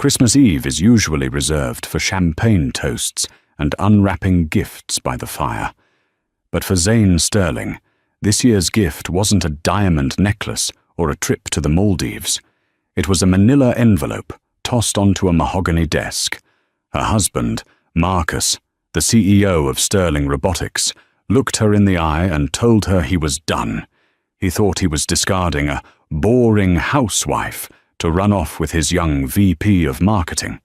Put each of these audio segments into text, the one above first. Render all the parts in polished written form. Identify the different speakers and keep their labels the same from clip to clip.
Speaker 1: Christmas Eve is usually reserved for champagne toasts and unwrapping gifts by the fire. But for Zane Sterling, this year's gift wasn't a diamond necklace or a trip to the Maldives. It was a manila envelope tossed onto a mahogany desk. Her husband, Marcus, the CEO of Sterling Robotics, looked her in the eye and told her he was done. He thought he was discarding a boring housewife to run off with his young VP of marketing.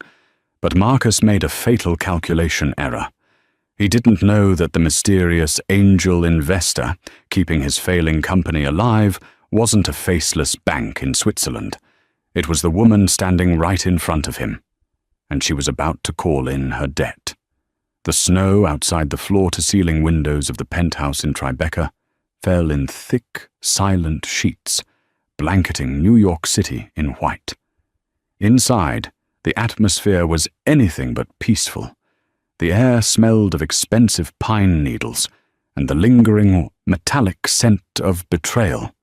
Speaker 1: But Marcus made a fatal calculation error. He didn't know that the mysterious angel investor keeping his failing company alive wasn't a faceless bank in Switzerland. It was the woman standing right in front of him, and she was about to call in her debt. The snow outside the floor-to-ceiling windows of the penthouse in Tribeca fell in thick, silent sheets, blanketing New York City in white. Inside, the atmosphere was anything but peaceful. The air smelled of expensive pine needles and the lingering metallic scent of betrayal.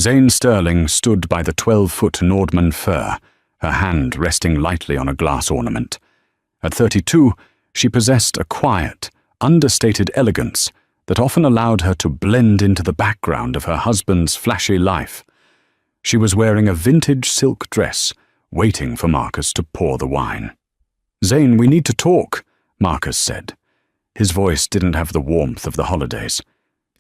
Speaker 1: Zane Sterling stood by the 12-foot Nordmann fir, her hand resting lightly on a glass ornament. At 32, she possessed a quiet, understated elegance that often allowed her to blend into the background of her husband's flashy life. She was wearing a vintage silk dress, waiting for Marcus to pour the wine. "Zane, we need to talk," Marcus said. His voice didn't have the warmth of the holidays.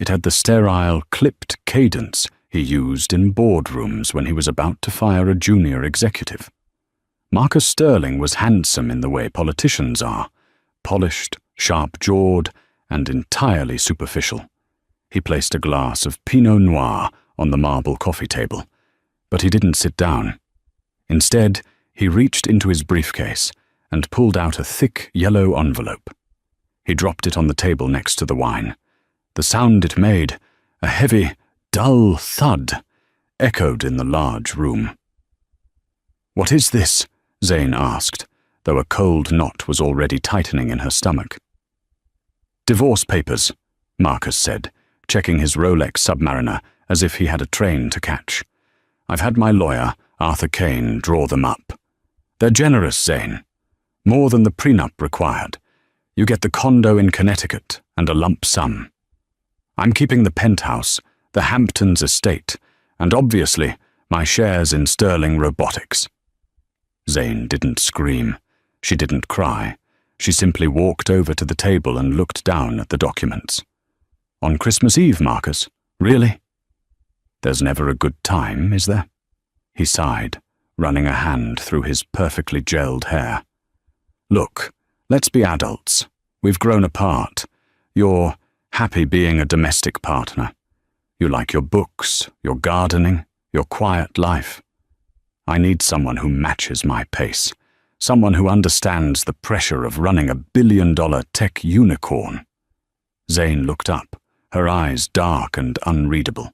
Speaker 1: It had the sterile, clipped cadence he used in boardrooms when he was about to fire a junior executive. Marcus Sterling was handsome in the way politicians are, polished, sharp-jawed, and entirely superficial. He placed a glass of Pinot Noir on the marble coffee table, but he didn't sit down. Instead, he reached into his briefcase and pulled out a thick yellow envelope. He dropped it on the table next to the wine. The sound it made, a heavy, dull thud, echoed in the large room. "What is this?" Zane asked, though a cold knot was already tightening in her stomach. "Divorce papers," Marcus said, checking his Rolex Submariner as if he had a train to catch. "I've had my lawyer, Arthur Kane, draw them up. They're generous, Zane. More than the prenup required. You get the condo in Connecticut and a lump sum. I'm keeping the penthouse, the Hamptons estate, and obviously my shares in Sterling Robotics." Zane didn't scream. She didn't cry. She simply walked over to the table and looked down at the documents. "On Christmas Eve, Marcus? Really?" "There's never a good time, is there?" He sighed, running a hand through his perfectly gelled hair. "Look, let's be adults. We've grown apart. You're happy being a domestic partner. You like your books, your gardening, your quiet life. I need someone who matches my pace, someone who understands the pressure of running a billion-dollar tech unicorn." Zane looked up, her eyes dark and unreadable.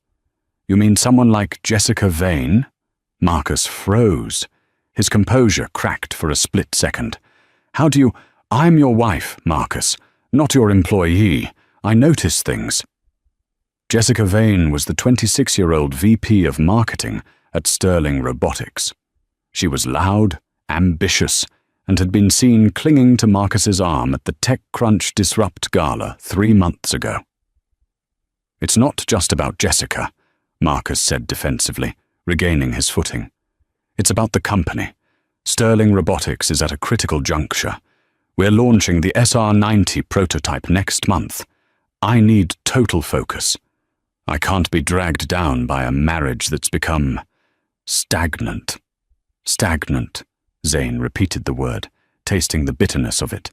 Speaker 1: "You mean someone like Jessica Vane?" Marcus froze. His composure cracked for a split second. "How do you— I'm your wife, Marcus, not your employee. I notice things." Jessica Vane was the 26-year-old VP of marketing at Sterling Robotics. She was loud, ambitious, and had been seen clinging to Marcus's arm at the TechCrunch Disrupt Gala 3 months ago. "It's not just about Jessica," Marcus said defensively, regaining his footing. "It's about the company. Sterling Robotics is at a critical juncture. We're launching the SR90 prototype next month. I need total focus. I can't be dragged down by a marriage that's become stagnant." "Stagnant," Zane repeated the word, tasting the bitterness of it.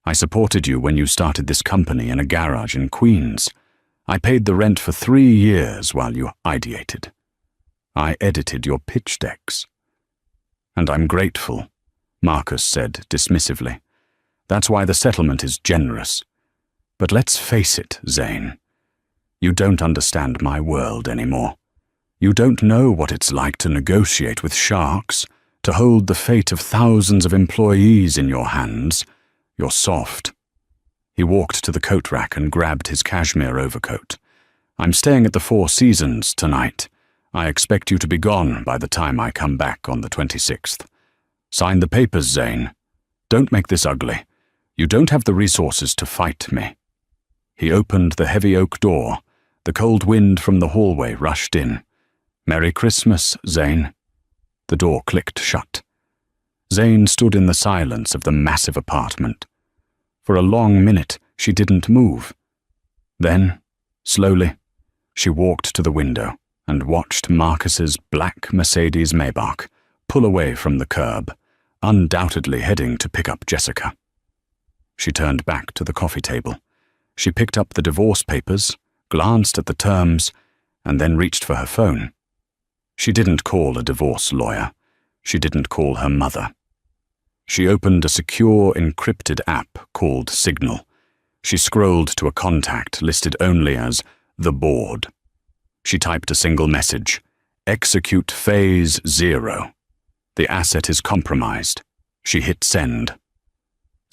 Speaker 1: "I supported you when you started this company in a garage in Queens. I paid the rent for 3 years while you ideated. I edited your pitch decks." "And I'm grateful," Marcus said dismissively. "That's why the settlement is generous. But let's face it, Zane. You don't understand my world anymore. You don't know what it's like to negotiate with sharks, to hold the fate of thousands of employees in your hands. You're soft." He walked to the coat rack and grabbed his cashmere overcoat. "I'm staying at the Four Seasons tonight. I expect you to be gone by the time I come back on the 26th. Sign the papers, Zane. Don't make this ugly. You don't have the resources to fight me. He opened the heavy oak door. The cold wind from the hallway rushed in. Merry Christmas, Zane. The door clicked shut. Zane stood in the silence of the massive apartment. For a long minute, she didn't move. Then, slowly, she walked to the window and watched Marcus's black Mercedes Maybach pull away from the curb, undoubtedly heading to pick up Jessica. She turned back to the coffee table. She picked up the divorce papers, glanced at the terms, and then reached for her phone. She didn't call a divorce lawyer. She didn't call her mother. She opened a secure, encrypted app called Signal. She scrolled to a contact listed only as the board. She typed a single message: "Execute phase 0. The asset is compromised." She hit send.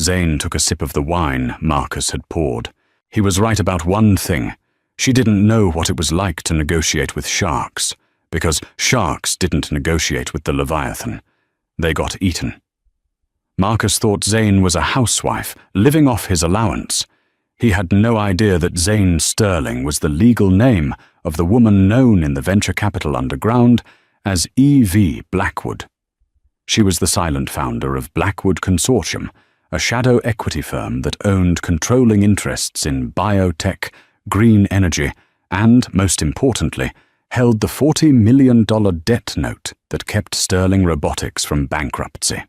Speaker 1: Zane took a sip of the wine Marcus had poured. He was right about one thing. She didn't know what it was like to negotiate with sharks, because sharks didn't negotiate with the Leviathan. They got eaten. Marcus thought Zane was a housewife, living off his allowance. He had no idea that Zane Sterling was the legal name of the woman known in the venture capital underground as E.V. Blackwood. She was the silent founder of Blackwood Consortium, a shadow equity firm that owned controlling interests in biotech, green energy, and, most importantly, held the $40 million debt note that kept Sterling Robotics from bankruptcy.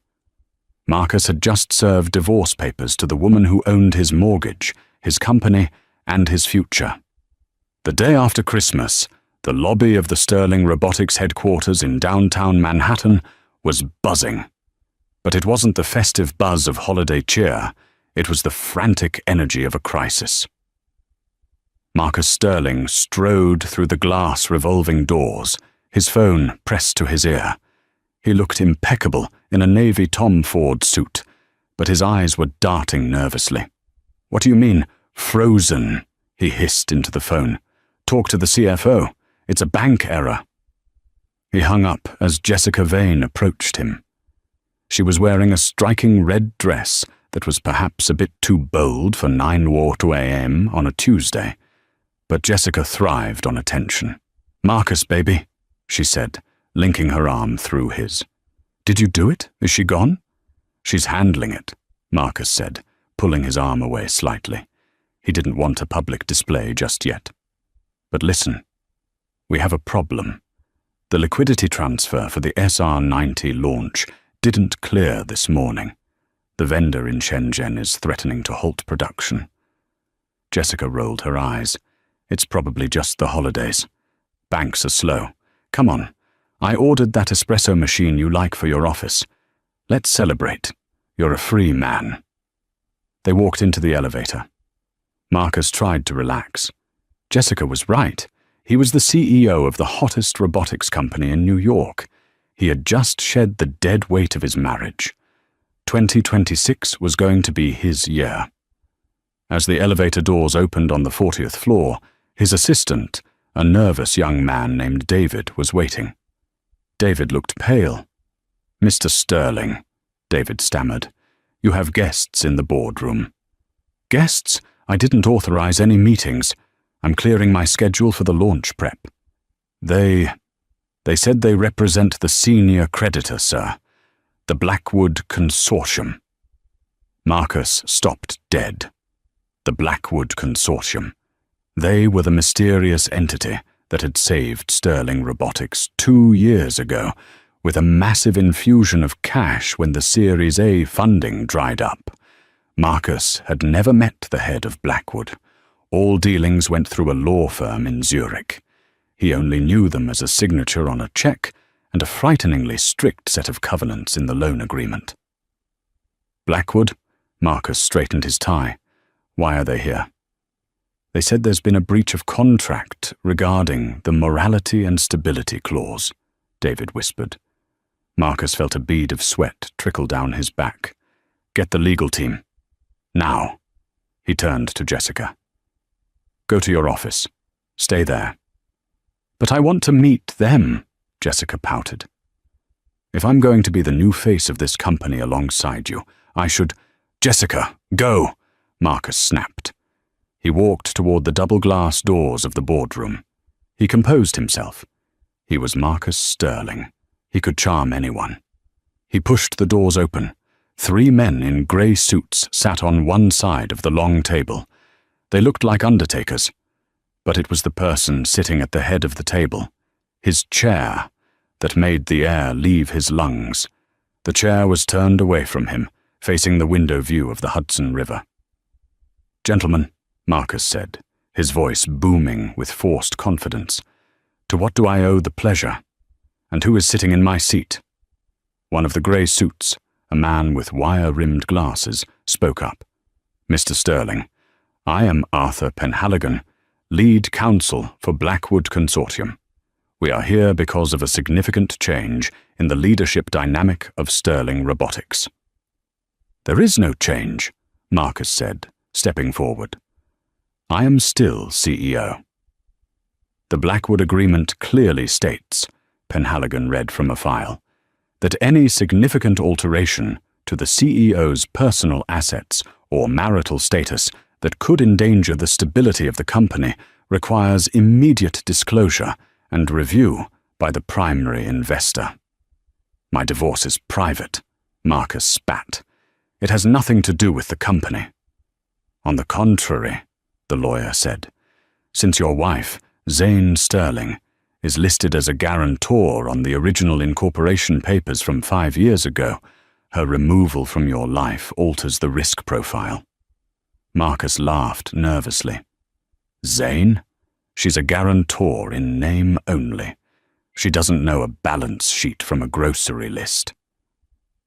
Speaker 1: Marcus had just served divorce papers to the woman who owned his mortgage, his company, and his future. The day after Christmas, the lobby of the Sterling Robotics headquarters in downtown Manhattan was buzzing. But it wasn't the festive buzz of holiday cheer, it was the frantic energy of a crisis. Marcus Sterling strode through the glass revolving doors, his phone pressed to his ear. He looked impeccable in a navy Tom Ford suit, but his eyes were darting nervously. "What do you mean, frozen?" he hissed into the phone. "Talk to the CFO. It's a bank error." He hung up as Jessica Vane approached him. She was wearing a striking red dress that was perhaps a bit too bold for 9:02 a.m. on a Tuesday, but Jessica thrived on attention. "Marcus, baby," she said, linking her arm through his. "Did you do it? Is she gone?" "She's handling it," Marcus said, pulling his arm away slightly. He didn't want a public display just yet. "But listen, we have a problem. The liquidity transfer for the SR-90 launch didn't clear this morning. The vendor in Shenzhen is threatening to halt production." Jessica rolled her eyes. "It's probably just the holidays. Banks are slow. Come on. I ordered that espresso machine you like for your office. Let's celebrate. You're a free man." They walked into the elevator. Marcus tried to relax. Jessica was right. He was the CEO of the hottest robotics company in New York. He had just shed the dead weight of his marriage. 2026 was going to be his year. As the elevator doors opened on the 40th floor, his assistant, a nervous young man named David, was waiting. David looked pale. "Mr. Sterling," David stammered, "you have guests in the boardroom." "Guests? I didn't authorize any meetings. I'm clearing my schedule for the launch prep." They said they represent the senior creditor, sir. The Blackwood Consortium." Marcus stopped dead. The Blackwood Consortium. They were the mysterious entity that had saved Sterling Robotics 2 years ago, with a massive infusion of cash when the Series A funding dried up. Marcus had never met the head of Blackwood. All dealings went through a law firm in Zurich. He only knew them as a signature on a check and a frighteningly strict set of covenants in the loan agreement. "Blackwood?" Marcus straightened his tie. "Why are they here?" "They said there's been a breach of contract regarding the morality and stability clause," David whispered. Marcus felt a bead of sweat trickle down his back. "Get the legal team. Now." He turned to Jessica. "Go to your office. Stay there." "But I want to meet them," Jessica pouted. If I'm going to be the new face of this company alongside you, I should— Jessica, go! Marcus snapped. He walked toward the double-glass doors of the boardroom. He composed himself. He was Marcus Sterling. He could charm anyone. He pushed the doors open. 3 men in grey suits sat on one side of the long table. They looked like undertakers, but it was the person sitting at the head of the table, his chair, that made the air leave his lungs. The chair was turned away from him, facing the window view of the Hudson River. "Gentlemen," Marcus said, his voice booming with forced confidence, "to what do I owe the pleasure? And who is sitting in my seat?" One of the grey suits, a man with wire-rimmed glasses, spoke up. "Mr. Sterling, I am Arthur Penhaligon, lead counsel for Blackwood Consortium. We are here because of a significant change in the leadership dynamic of Sterling Robotics." "There is no change," Marcus said, stepping forward. "I am still CEO." "The Blackwood Agreement clearly states," Penhaligon read from a file, "that any significant alteration to the CEO's personal assets or marital status that could endanger the stability of the company requires immediate disclosure and review by the primary investor." "My divorce is private," Marcus spat. "It has nothing to do with the company." "On the contrary," the lawyer said, "since your wife, Zane Sterling, is listed as a guarantor on the original incorporation papers from 5 years ago, her removal from your life alters the risk profile." Marcus laughed nervously. "Zane? She's a guarantor in name only. She doesn't know a balance sheet from a grocery list."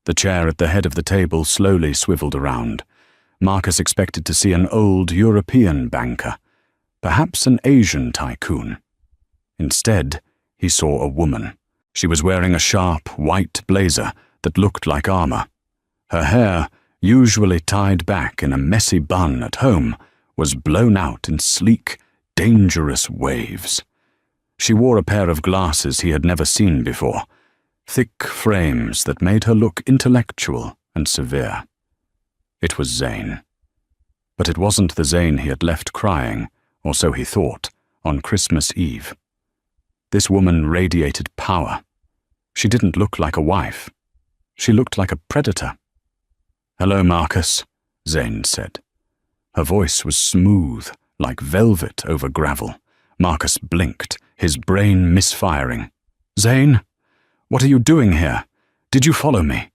Speaker 1: The chair at the head of the table slowly swiveled around. Marcus expected to see an old European banker, perhaps an Asian tycoon. Instead, he saw a woman. She was wearing a sharp, white blazer that looked like armor. Her hair, usually tied back in a messy bun at home, was blown out in sleek, dangerous waves. She wore a pair of glasses he had never seen before, thick frames that made her look intellectual and severe. It was Zane. But it wasn't the Zane he had left crying, or so he thought, on Christmas Eve. This woman radiated power. She didn't look like a wife. She looked like a predator. "Hello, Marcus," Zane said. Her voice was smooth, like velvet over gravel. Marcus blinked, his brain misfiring. "Zane? What are you doing here? Did you follow me?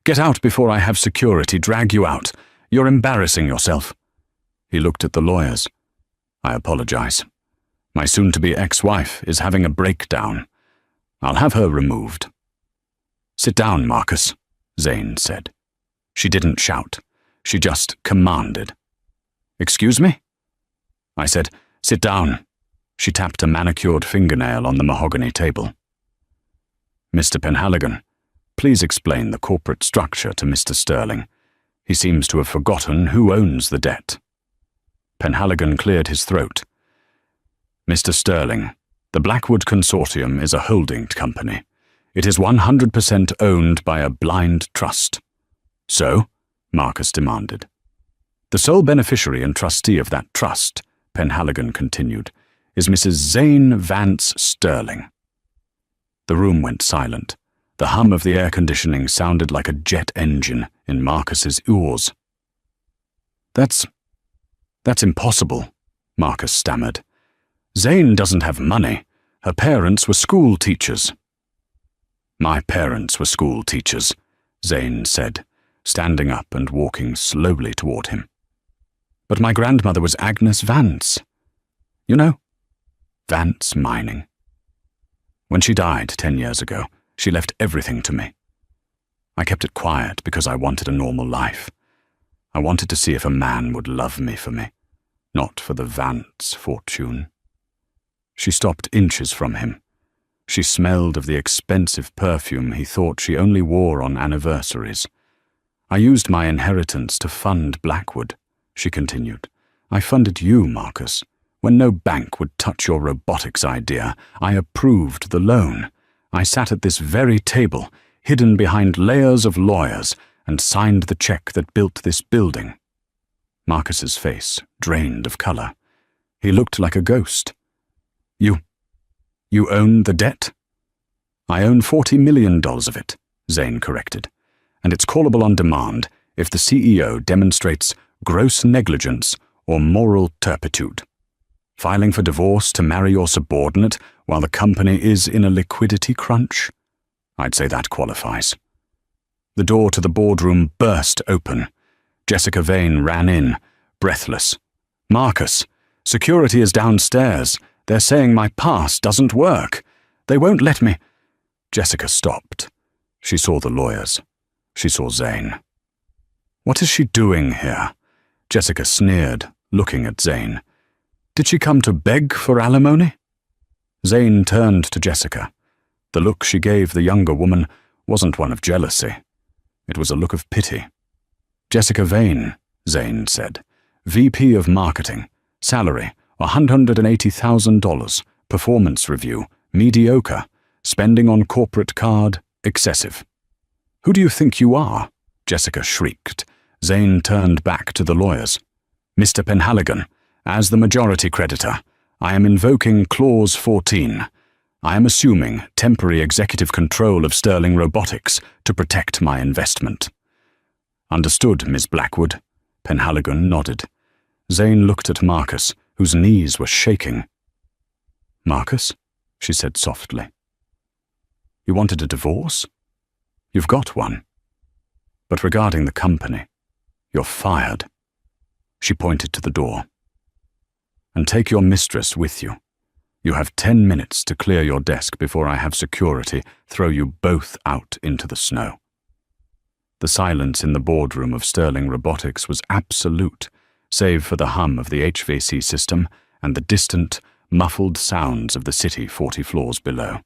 Speaker 1: Get out before I have security drag you out. You're embarrassing yourself." He looked at the lawyers. "I apologize. My soon-to-be ex-wife is having a breakdown. I'll have her removed." "Sit down, Marcus," Zane said. She didn't shout. She just commanded. "Excuse me?" I said, "Sit down." She tapped a manicured fingernail on the mahogany table. "Mr. Penhaligon, please explain the corporate structure to Mr. Sterling. He seems to have forgotten who owns the debt." Penhaligon cleared his throat. "Mr. Sterling, the Blackwood Consortium is a holding company. It is 100% owned by a blind trust." "So?" Marcus demanded. "The sole beneficiary and trustee of that trust," Penhaligon continued, "is Mrs. Zane Vance Sterling." The room went silent. The hum of the air conditioning sounded like a jet engine in Marcus's ears. That's impossible," Marcus stammered. "Zane doesn't have money. Her parents were school teachers." "My parents were school teachers," Zane said, standing up and walking slowly toward him. "But my grandmother was Agnes Vance. You know, Vance Mining. When she died 10 years ago, she left everything to me. I kept it quiet because I wanted a normal life. I wanted to see if a man would love me for me, not for the Vance fortune." She stopped inches from him. She smelled of the expensive perfume he thought she only wore on anniversaries. "I used my inheritance to fund Blackwood," she continued. "I funded you, Marcus. When no bank would touch your robotics idea, I approved the loan. I sat at this very table, hidden behind layers of lawyers, and signed the check that built this building. Marcus's face drained of color. He looked like a ghost. You own the debt? I own $40 million of it, Zane corrected, and it's callable on demand if the CEO demonstrates gross negligence or moral turpitude. Filing for divorce to marry your subordinate while the company is in a liquidity crunch? I'd say that qualifies. The door to the boardroom burst open. Jessica Vane ran in, breathless. Marcus, security is downstairs. They're saying my pass doesn't work. They won't let me. Jessica stopped. She saw the lawyers. She saw Zane. What is she doing here? Jessica sneered, looking at Zane. Did she come to beg for alimony? Zane turned to Jessica. The look she gave the younger woman wasn't one of jealousy. It was a look of pity. Jessica Vane, Zane said. VP of Marketing. Salary, $180,000. Performance review, mediocre. Spending on corporate card, excessive. Who do you think you are? Jessica shrieked. Zane turned back to the lawyers. Mr. Penhaligon, as the majority creditor, I am invoking Clause 14. I am assuming temporary executive control of Sterling Robotics to protect my investment. Understood, Ms. Blackwood. Penhaligon nodded. Zane looked at Marcus, whose knees were shaking. Marcus, she said softly. You wanted a divorce? You've got one. But regarding the company, you're fired. She pointed to the door. And take your mistress with you. You have 10 minutes to clear your desk before I have security throw you both out into the snow. The silence in the boardroom of Sterling Robotics was absolute, save for the hum of the HVAC system and the distant, muffled sounds of the city 40 floors below.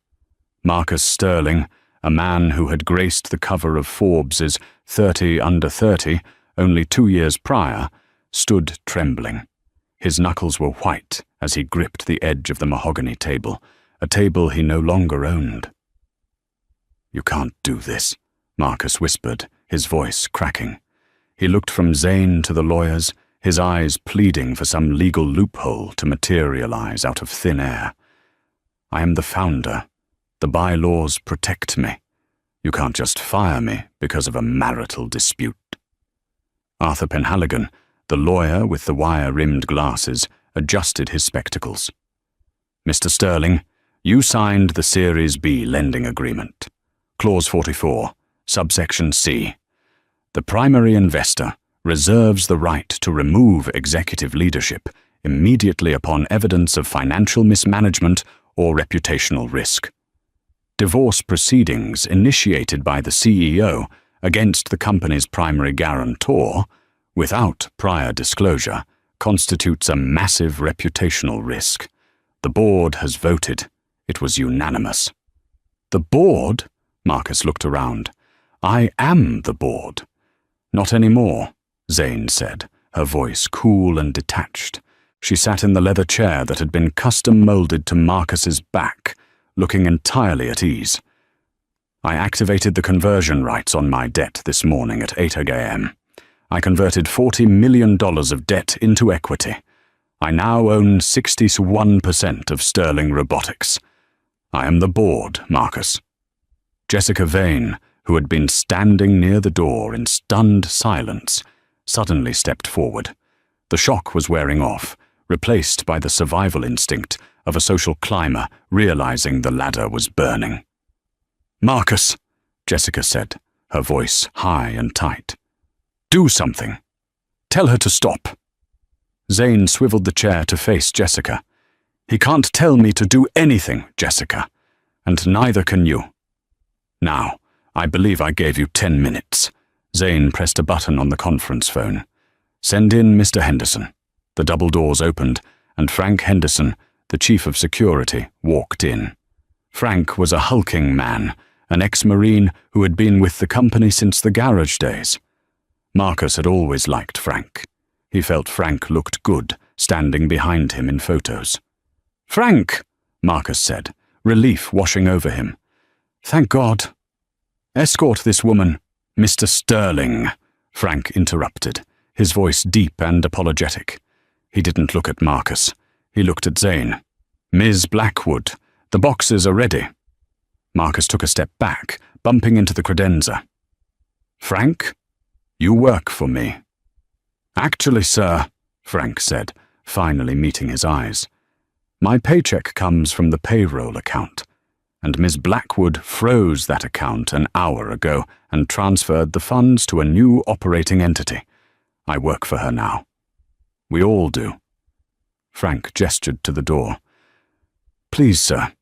Speaker 1: Marcus Sterling, a man who had graced the cover of Forbes's 30 Under 30 only 2 years prior, stood trembling. His knuckles were white as he gripped the edge of the mahogany table, a table he no longer owned. You can't do this, Marcus whispered, his voice cracking. He looked from Zane to the lawyers, his eyes pleading for some legal loophole to materialize out of thin air. I am the founder. The bylaws protect me. You can't just fire me because of a marital dispute. Arthur Penhaligon, the lawyer with the wire-rimmed glasses, adjusted his spectacles. Mr. Sterling, you signed the Series B lending agreement. Clause 44, subsection C. The primary investor reserves the right to remove executive leadership immediately upon evidence of financial mismanagement or reputational risk. Divorce proceedings initiated by the CEO against the company's primary guarantor, without prior disclosure, constitutes a massive reputational risk. The board has voted. It was unanimous. The board? Marcus looked around. I am the board. Not anymore, Zane said, her voice cool and detached. She sat in the leather chair that had been custom-molded to Marcus's back, looking entirely at ease. I activated the conversion rights on my debt this morning at 8 a.m. I converted $40 million of debt into equity. I now own 61% of Sterling Robotics. I am the board, Marcus. Jessica Vane, who had been standing near the door in stunned silence, suddenly stepped forward. The shock was wearing off, replaced by the survival instinct of a social climber realizing the ladder was burning. Marcus, Jessica said, her voice high and tight. Do something. Tell her to stop. Zane swiveled the chair to face Jessica. He can't tell me to do anything, Jessica, and neither can you. Now, I believe I gave you 10 minutes. Zane pressed a button on the conference phone. Send in Mr. Henderson. The double doors opened, and Frank Henderson, the chief of security, walked in. Frank was a hulking man, an ex-Marine who had been with the company since the garage days. Marcus had always liked Frank. He felt Frank looked good, standing behind him in photos. Frank, Marcus said, relief washing over him. Thank God. Escort this woman, Mr. Sterling, Frank interrupted, his voice deep and apologetic. He didn't look at Marcus. He looked at Zane. Ms. Blackwood, the boxes are ready. Marcus took a step back, bumping into the credenza. Frank, you work for me. Actually, sir, Frank said, finally meeting his eyes. My paycheck comes from the payroll account, and Ms. Blackwood froze that account an hour ago and transferred the funds to a new operating entity. I work for her now. We all do. Frank gestured to the door. Please, sir.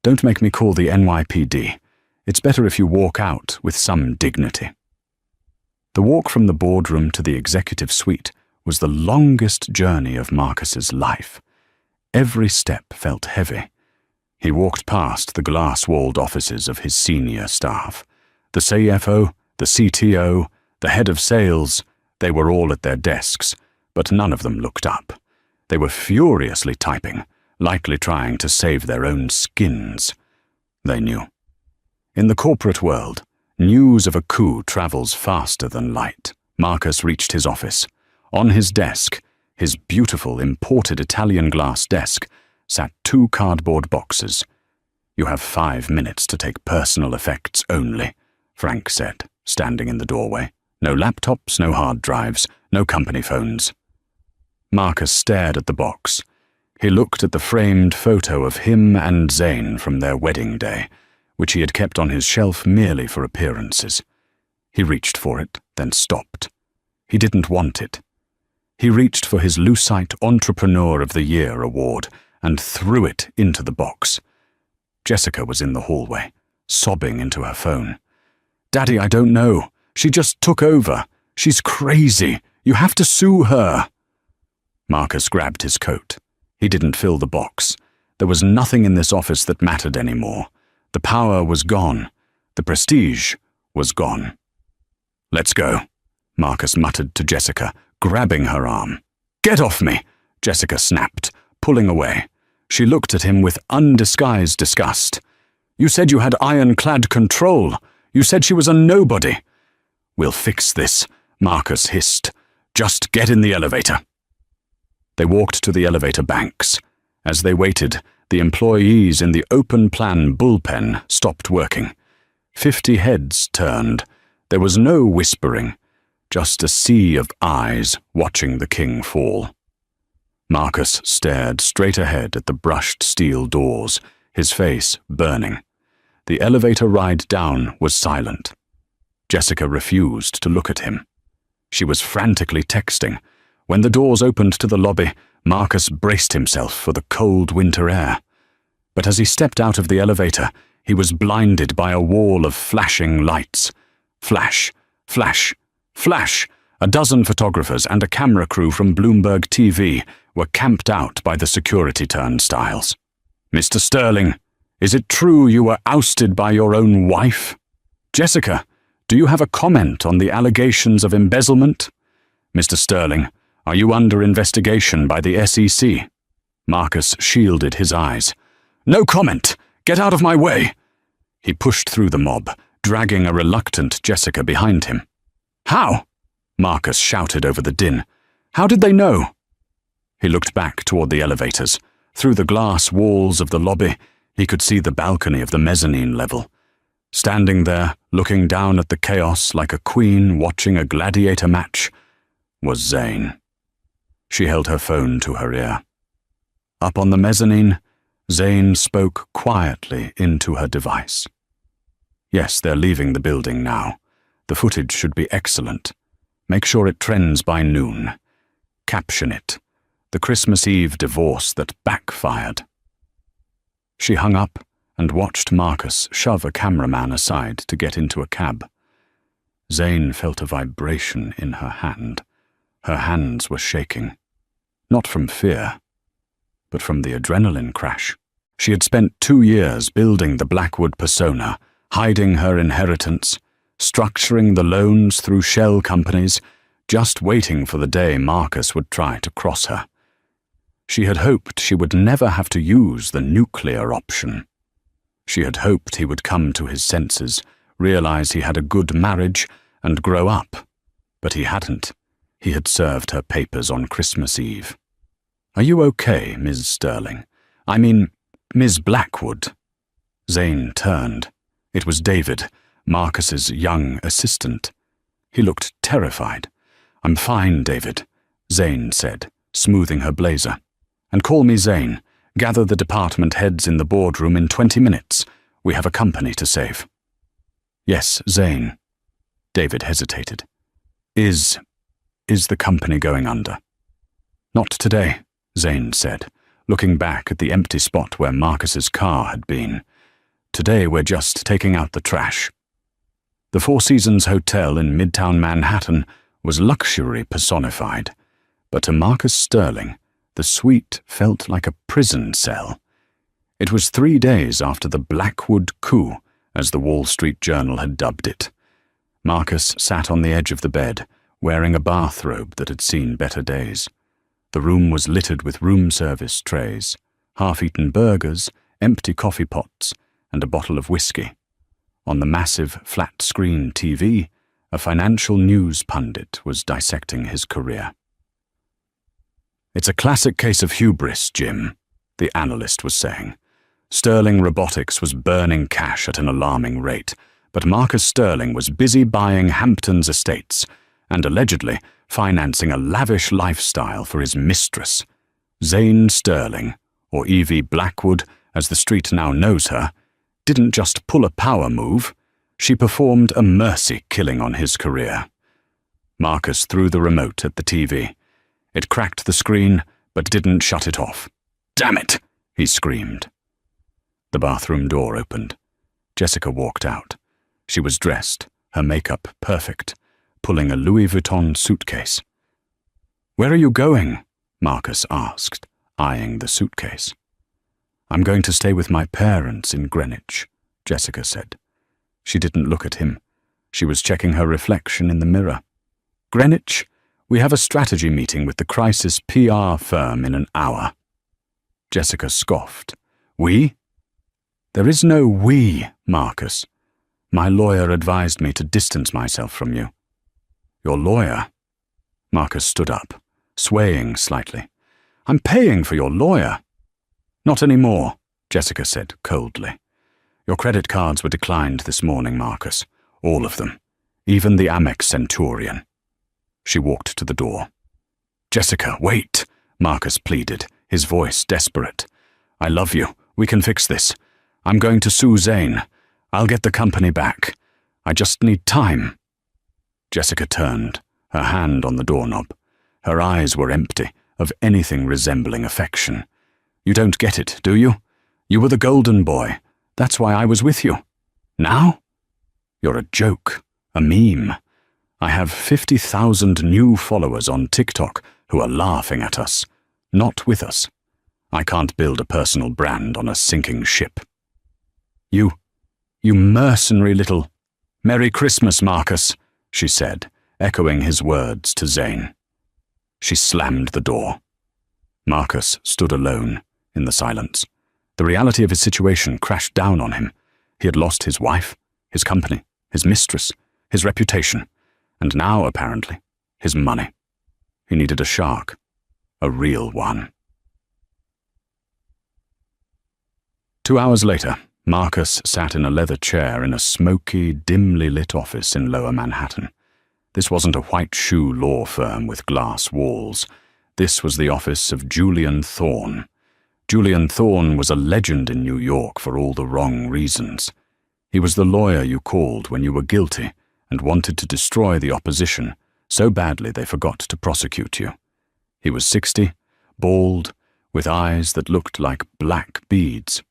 Speaker 1: Don't make me call the NYPD. It's better if you walk out with some dignity. The walk from the boardroom to the executive suite was the longest journey of Marcus's life. Every step felt heavy. He walked past the glass-walled offices of his senior staff. The CFO, the CTO, the head of sales, they were all at their desks, but none of them looked up. They were furiously typing, likely trying to save their own skins. They knew. In the corporate world, news of a coup travels faster than light. Marcus reached his office. On his desk, his beautiful imported Italian glass desk, sat 2 cardboard boxes. You have 5 minutes to take personal effects only, Frank said, standing in the doorway. No laptops, no hard drives, no company phones. Marcus stared at the box. He looked at the framed photo of him and Zane from their wedding day, which he had kept on his shelf merely for appearances. He reached for it, then stopped. He didn't want it. He reached for his Lucite Entrepreneur of the Year award and threw it into the box. Jessica was in the hallway, sobbing into her phone. Daddy, I don't know. She just took over. She's crazy. You have to sue her. Marcus grabbed his coat. He didn't fill the box. There was nothing in this office that mattered anymore. The power was gone. The prestige was gone. Let's go, Marcus muttered to Jessica, grabbing her arm. Get off me, Jessica snapped, pulling away. She looked at him with undisguised disgust. You said you had ironclad control. You said she was a nobody. We'll fix this, Marcus hissed. Just get in the elevator. They walked to the elevator banks. As they waited, the employees in the open plan bullpen stopped working. 50 heads turned. There was no whispering, just a sea of eyes watching the king fall. Marcus stared straight ahead at the brushed steel doors, his face burning. The elevator ride down was silent. Jessica refused to look at him. She was frantically texting. When the doors opened to the lobby, Marcus braced himself for the cold winter air. But as he stepped out of the elevator, he was blinded by a wall of flashing lights. Flash, flash, flash! A dozen photographers and a camera crew from Bloomberg TV were camped out by the security turnstiles. Mr. Sterling, is it true you were ousted by your own wife? Jessica, do you have a comment on the allegations of embezzlement? Mr. Sterling, are you under investigation by the SEC? Marcus shielded his eyes. No comment! Get out of my way! He pushed through the mob, dragging a reluctant Jessica behind him. How? Marcus shouted over the din. How did they know? He looked back toward the elevators. Through the glass walls of the lobby, he could see the balcony of the mezzanine level. Standing there, looking down at the chaos like a queen watching a gladiator match, was Zane. She held her phone to her ear. Up on the mezzanine, Zane spoke quietly into her device. Yes, they're leaving the building now. The footage should be excellent. Make sure it trends by noon. Caption it. The Christmas Eve divorce that backfired. She hung up and watched Marcus shove a cameraman aside to get into a cab. Zane felt a vibration in her hand. Her hands were shaking. Not from fear, but from the adrenaline crash. She had spent 2 years building the Blackwood persona, hiding her inheritance, structuring the loans through shell companies, just waiting for the day Marcus would try to cross her. She had hoped she would never have to use the nuclear option. She had hoped he would come to his senses, realize he had a good marriage, and grow up. But he hadn't. He had served her papers on Christmas Eve. "Are you okay, Ms. Sterling? I mean, Ms. Blackwood?" Zane turned. It was David, Marcus's young assistant. He looked terrified. "I'm fine, David," Zane said, smoothing her blazer. "And call me Zane. Gather the department heads in the boardroom in 20 minutes. We have a company to save." "Yes, Zane." David hesitated. Is the company going under?" "Not today," Zane said, looking back at the empty spot where Marcus's car had been. "Today we're just taking out the trash." The Four Seasons Hotel in Midtown Manhattan was luxury personified, but to Marcus Sterling, the suite felt like a prison cell. It was 3 days after the Blackwood coup, as the Wall Street Journal had dubbed it. Marcus sat on the edge of the bed, wearing a bathrobe that had seen better days. The room was littered with room service trays, half-eaten burgers, empty coffee pots, and a bottle of whiskey. On the massive flat-screen TV, a financial news pundit was dissecting his career. "It's a classic case of hubris, Jim," the analyst was saying. Sterling Robotics was burning cash at an alarming rate, but Marcus Sterling was busy buying Hampton's estates and allegedly financing a lavish lifestyle for his mistress. Zane Sterling, or Evie Blackwood as the street now knows her, didn't just pull a power move, she performed a mercy killing on his career. Marcus threw the remote at the TV. It cracked the screen, but didn't shut it off. "Damn it!" he screamed. The bathroom door opened. Jessica walked out. She was dressed, her makeup perfect, pulling a Louis Vuitton suitcase. "Where are you going?" Marcus asked, eyeing the suitcase. "I'm going to stay with my parents in Greenwich," Jessica said. She didn't look at him. She was checking her reflection in the mirror. "Greenwich? We have a strategy meeting with the crisis PR firm in an hour." Jessica scoffed. "We?" "There is no we, Marcus. My lawyer advised me to distance myself from you." "Your lawyer?" Marcus stood up, swaying slightly. "I'm paying for your lawyer." "Not anymore," Jessica said coldly. "Your credit cards were declined this morning, Marcus. All of them. Even the Amex Centurion." She walked to the door. "Jessica, wait," Marcus pleaded, his voice desperate. "I love you. We can fix this. I'm going to sue Zane. I'll get the company back. I just need time." Jessica turned, her hand on the doorknob. Her eyes were empty of anything resembling affection. "You don't get it, do you? You were the golden boy. That's why I was with you. Now? You're a joke, a meme. I have 50,000 new followers on TikTok who are laughing at us, not with us. I can't build a personal brand on a sinking ship." You mercenary little—" "Merry Christmas, Marcus," she said, echoing his words to Zane. She slammed the door. Marcus stood alone in the silence. The reality of his situation crashed down on him. He had lost his wife, his company, his mistress, his reputation, and now, apparently, his money. He needed a shark, a real one. 2 hours later, Marcus sat in a leather chair in a smoky, dimly lit office in Lower Manhattan. This wasn't a white shoe law firm with glass walls. This was the office of Julian Thorne. Julian Thorne was a legend in New York for all the wrong reasons. He was the lawyer you called when you were guilty and wanted to destroy the opposition so badly they forgot to prosecute you. He was 60, bald, with eyes that looked like black beads.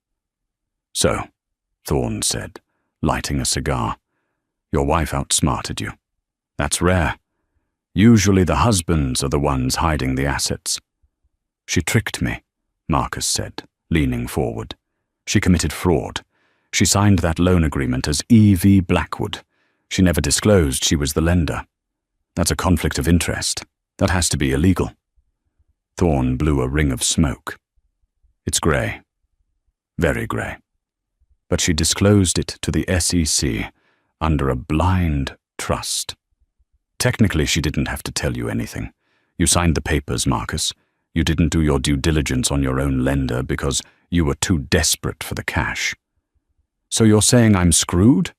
Speaker 1: "So," Thorne said, lighting a cigar, "your wife outsmarted you. That's rare. Usually the husbands are the ones hiding the assets." "She tricked me," Marcus said, leaning forward. "She committed fraud. She signed that loan agreement as Evie Blackwood. She never disclosed she was the lender. That's a conflict of interest. That has to be illegal." Thorne blew a ring of smoke. "It's grey. Very grey. But she disclosed it to the SEC, under a blind trust. Technically, she didn't have to tell you anything. You signed the papers, Marcus. You didn't do your due diligence on your own lender because you were too desperate for the cash. So you're saying I'm screwed?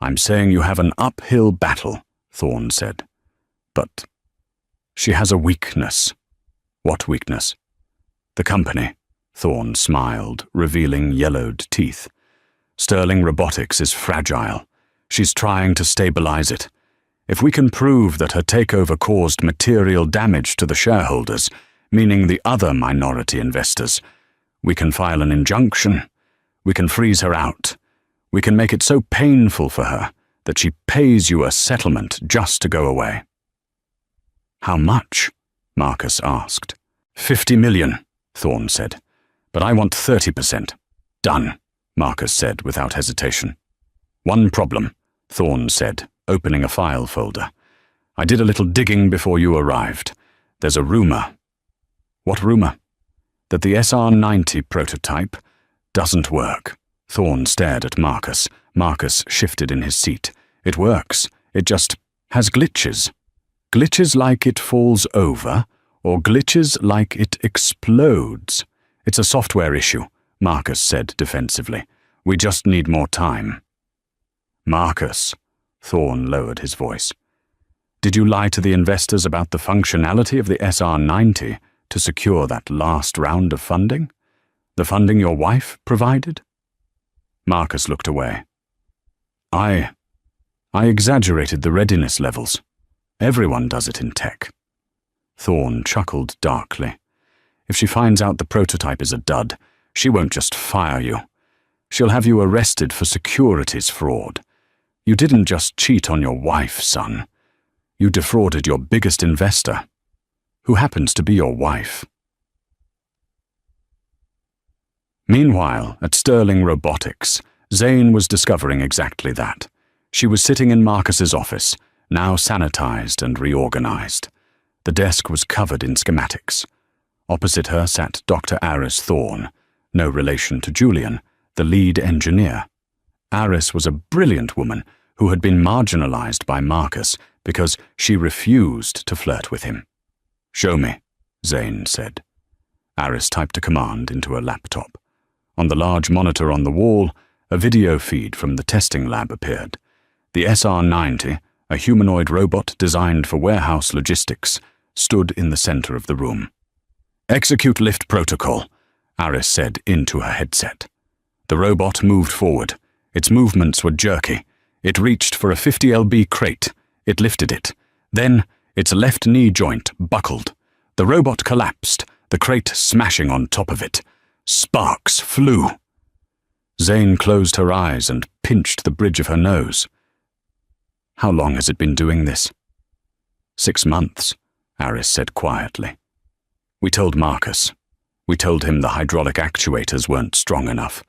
Speaker 1: I'm saying you have an uphill battle, Thorne said. But she has a weakness. What weakness? The company. Thorne smiled, revealing yellowed teeth. Sterling Robotics is fragile. She's trying to stabilize it. If we can prove that her takeover caused material damage to the shareholders, meaning the other minority investors, we can file an injunction. We can freeze her out. We can make it so painful for her that she pays you a settlement just to go away. How much? Marcus asked. 50 million, Thorne said. But I want 30%. Done, Marcus said without hesitation. One problem, Thorne said, opening a file folder. I did a little digging before you arrived. There's a rumor. What rumor? That the SR-90 prototype doesn't work. Thorne stared at Marcus. Marcus shifted in his seat. It works. It just has glitches. Glitches like it falls over, or glitches like it explodes. It's a software issue, Marcus said defensively. We just need more time. Marcus, Thorne lowered his voice. Did you lie to the investors about the functionality of the SR-90 to secure that last round of funding? The funding your wife provided? Marcus looked away. I exaggerated the readiness levels. Everyone does it in tech. Thorne chuckled darkly. If she finds out the prototype is a dud, she won't just fire you. She'll have you arrested for securities fraud. You didn't just cheat on your wife, son. You defrauded your biggest investor, who happens to be your wife. Meanwhile, at Sterling Robotics, Zane was discovering exactly that. She was sitting in Marcus's office, now sanitized and reorganized. The desk was covered in schematics. Opposite her sat Dr. Aris Thorne, no relation to Julian, the lead engineer. Aris was a brilliant woman who had been marginalized by Marcus because she refused to flirt with him. "Show me," Zane said. Aris typed a command into a laptop. On the large monitor on the wall, a video feed from the testing lab appeared. The SR-90, a humanoid robot designed for warehouse logistics, stood in the center of the room. "Execute lift protocol," Aris said into her headset. The robot moved forward. Its movements were jerky. It reached for a 50 lb crate. It lifted it. Then, its left knee joint buckled. The robot collapsed, the crate smashing on top of it. Sparks flew. Zane closed her eyes and pinched the bridge of her nose. How long has it been doing this? 6 months, Aris said quietly. We told Marcus. We told him the hydraulic actuators weren't strong enough.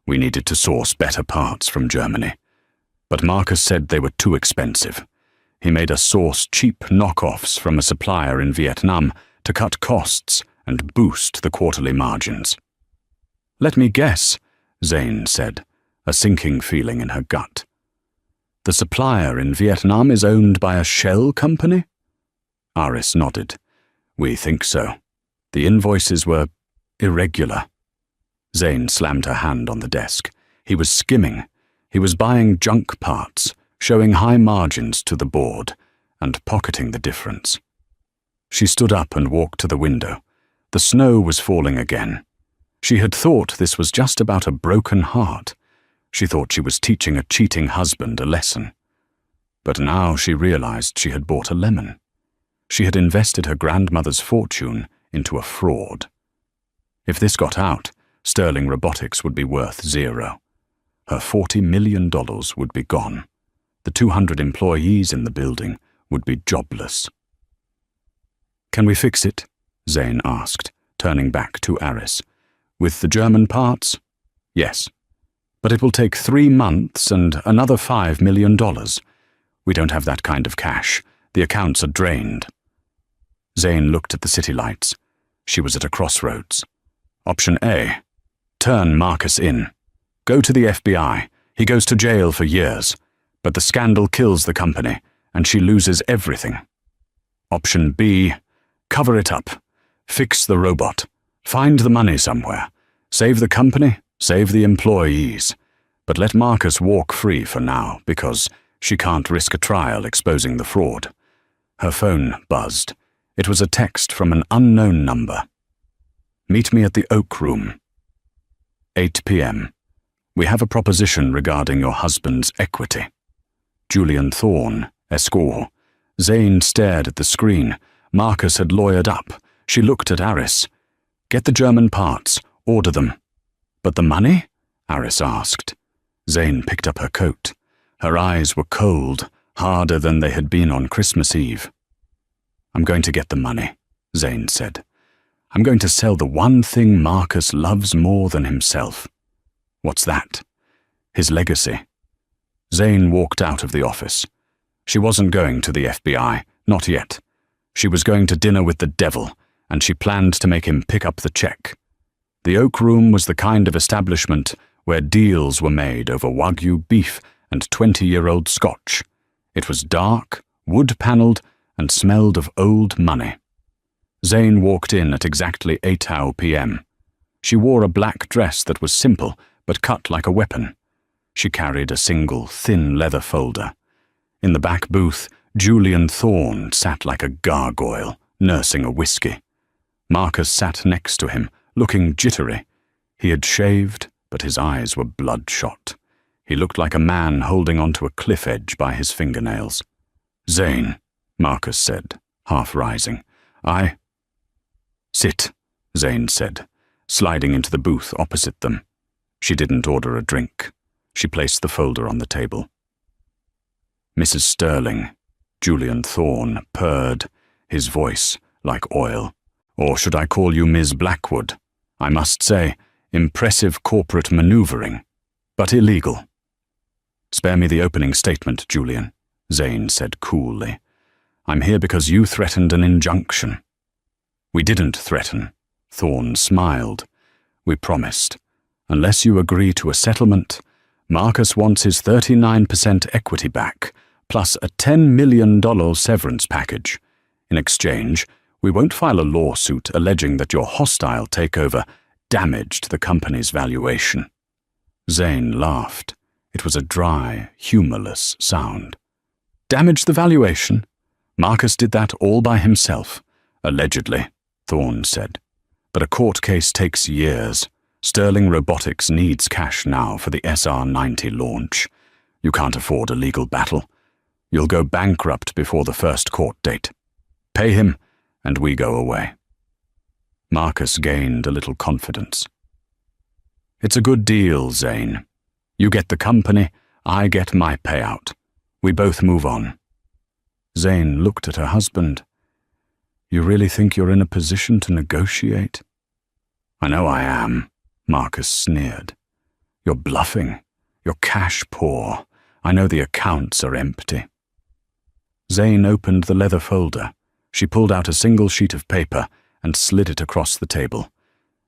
Speaker 1: We needed to source better parts from Germany. But Marcus said they were too expensive. He made us source cheap knockoffs from a supplier in Vietnam to cut costs and boost the quarterly margins. Let me guess, Zane said, a sinking feeling in her gut. The supplier in Vietnam is owned by a shell company? Aris nodded. We think so. The invoices were irregular. Zane slammed her hand on the desk. He was skimming. He was buying junk parts, showing high margins to the board, and pocketing the difference. She stood up and walked to the window. The snow was falling again. She had thought this was just about a broken heart. She thought she was teaching a cheating husband a lesson. But now she realized she had bought a lemon. She had invested her grandmother's fortune into a fraud. If this got out, Sterling Robotics would be worth zero. Her $40 million would be gone. The 200 employees in the building would be jobless. Can we fix it? Zane asked, turning back to Aris. With the German parts? Yes. But it will take 3 months and another $5 million. We don't have that kind of cash. The accounts are drained. Zane looked at the city lights. She was at a crossroads. Option A. Turn Marcus in. Go to the FBI. He goes to jail for years. But the scandal kills the company, and she loses everything. Option B, cover it up. Fix the robot. Find the money somewhere. Save the company, save the employees. But let Marcus walk free for now, because she can't risk a trial exposing the fraud. Her phone buzzed. It was a text from an unknown number. Meet me at the Oak Room. 8 p.m. We have a proposition regarding your husband's equity. Julian Thorne, Escort. Zane stared at the screen. Marcus had lawyered up. She looked at Aris. Get the German parts. Order them. But the money? Aris asked. Zane picked up her coat. Her eyes were cold, harder than they had been on Christmas Eve. I'm going to get the money, Zane said. I'm going to sell the one thing Marcus loves more than himself. What's that? His legacy. Zane walked out of the office. She wasn't going to the FBI, not yet. She was going to dinner with the devil, and she planned to make him pick up the check. The Oak Room was the kind of establishment where deals were made over Wagyu beef and 20-year-old scotch. It was dark, wood-panelled, and smelled of old money. Zane walked in at exactly 8 p.m. She wore a black dress that was simple, but cut like a weapon. She carried a single, thin leather folder. In the back booth, Julian Thorne sat like a gargoyle, nursing a whiskey. Marcus sat next to him, looking jittery. He had shaved, but his eyes were bloodshot. He looked like a man holding onto a cliff edge by his fingernails. Zane, Marcus said, half rising. Sit, Zane said, sliding into the booth opposite them. She didn't order a drink. She placed the folder on the table. Mrs. Sterling, Julian Thorne purred, his voice like oil. Or should I call you Ms. Blackwood? I must say, impressive corporate maneuvering, but illegal. Spare me the opening statement, Julian, Zane said coolly. I'm here because you threatened an injunction. We didn't threaten, Thorne smiled. We promised. Unless you agree to a settlement, Marcus wants his 39% equity back, plus a $10 million severance package. In exchange, we won't file a lawsuit alleging that your hostile takeover damaged the company's valuation. Zane laughed. It was a dry, humorless sound. Damaged the valuation? Marcus did that all by himself. Allegedly, Thorne said. But a court case takes years. Sterling Robotics needs cash now for the SR-90 launch. You can't afford a legal battle. You'll go bankrupt before the first court date. Pay him, and we go away. Marcus gained a little confidence. It's a good deal, Zane. You get the company, I get my payout. We both move on. Zane looked at her husband. You really think you're in a position to negotiate? I know I am, Marcus sneered. You're bluffing. You're cash poor. I know the accounts are empty. Zane opened the leather folder. She pulled out a single sheet of paper and slid it across the table.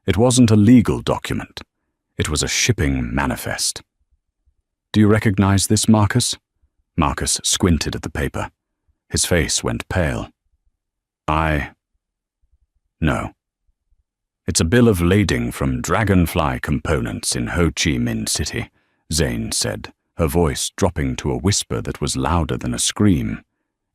Speaker 1: It wasn't a legal document. It was a shipping manifest. Do you recognize this, Marcus? Marcus squinted at the paper. His face went pale. No. It's a bill of lading from Dragonfly Components in Ho Chi Minh City, Zane said, her voice dropping to a whisper that was louder than a scream.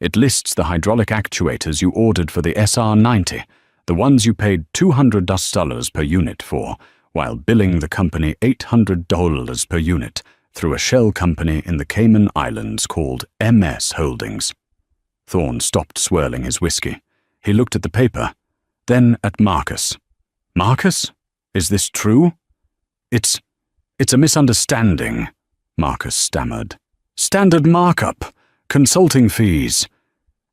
Speaker 1: It lists the hydraulic actuators you ordered for the SR-90, the ones you paid $200 per unit for, while billing the company $800 per unit through a shell company in the Cayman Islands called MS Holdings. Thorne stopped swirling his whiskey. He looked at the paper, then at Marcus. Marcus? Is this true? It's a misunderstanding, Marcus stammered. Standard markup. Consulting fees.